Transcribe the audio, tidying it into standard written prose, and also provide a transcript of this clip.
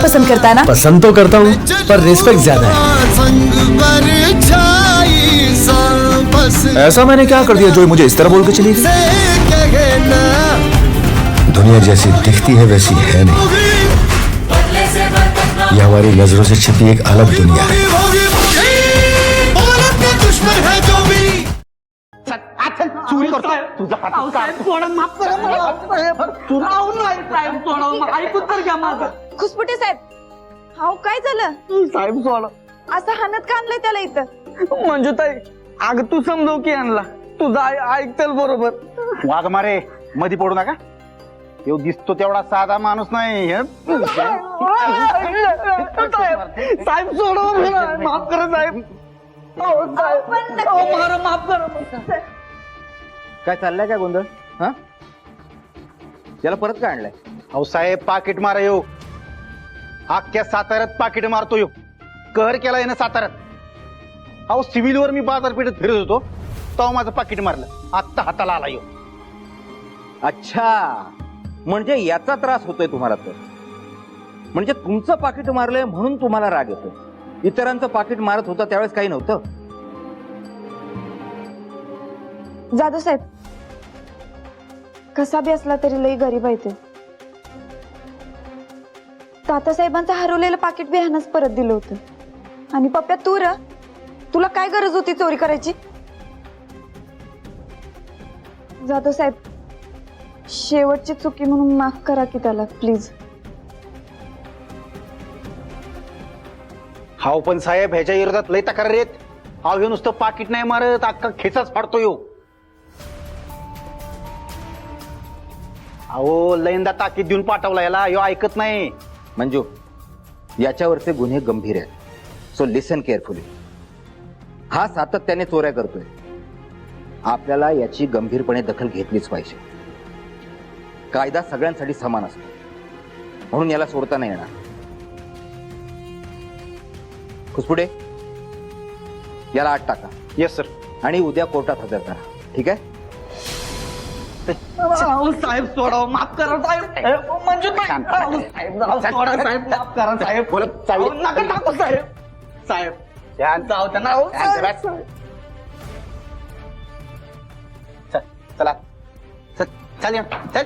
पसंद करता ना? पसंद तो करता हूँ पर रिस्पेक्ट ज्यादा है। ऐसा मैंने क्या कर दिया जो मुझे इस तरह बोल के चली गई? दुनिया जैसी दिखती है वैसी है नहीं, यह हमारी नजरों से छिपी एक अलग दुनिया है। चोरी करतो तुझा ऐकून तर घ्या माझं. खुसपुटे साहेब, हाव काय झालं? साहेब सोडा. असं हाणत का आणलंय त्याला इथं? मंजुताई, अगं तू समजव की आणला, तुझा ऐकतेल बरोबर. वाघ मारे मध्ये पडू नका. येऊ दिसतो तेवढा साधा माणूस नाही. साहेब सोडव मला, माफ करा साहेब. माफ करा. काय चाललंय काय गोंधळ? हा, याला परत काय आणलंय? अहो साहेब, पाकिट मारा येऊ. अख्ख्या साताऱ्यात पाकिट मारतो येऊ. कहर केला यानं साताऱ्यात. अहो सिव्हिलवर मी बाजारपेठेत फिरत होतो तेव्हा माझं पाकिट मारलं. आत्ता हाताला आला येऊ. अच्छा, म्हणजे याचा त्रास होतोय तुम्हाला? तर म्हणजे तुमचं पाकिट मारलंय म्हणून तुम्हाला राग येतोय. इतरांचं पाकिट मारत होता त्यावेळेस काही नव्हतं. जाधव साहेब, कसा बी असला तरी लई गरीब आहे ते. तात्यासाहेबांचं हरवलेलं पाकिट बी ह्यानंच परत दिलं होतं. आणि पप्प्या तू र, तुला काय गरज होती चोरी करायची? जाधव साहेब, शेवटची चुकी म्हणून माफ करा की त्याला प्लीज. हाव पण साहेब, ह्याच्या विरोधात लय तक्रार येत. हाव हे नुसतं पाकिट नाही मारत, अख्खा खेचाच फाडतो येऊ. अहो लयंदा ताकीद देऊन पाठवला याला, यो ऐकत नाही. मंजू, याच्यावरचे गुन्हे गंभीर आहेत, सो लिसन केअरफुली. हा सातत्याने चोऱ्या करतोय. आपल्याला याची गंभीरपणे दखल घेतलीच पाहिजे. कायदा सगळ्यांसाठी समान असतो, म्हणून याला सोडता नाही येणार. खुसपुडे, याला आत टाका. Yes sir. आणि उद्या कोर्टात हजर करा. ठीक आहे? साहेब सोडा, माफ करा साहेब. मंजुताई, साहेब सोडा साहेब, माफ करा साहेब. नका टाकू साहेब. साहेब जाऊ त्यांना. चला चल चल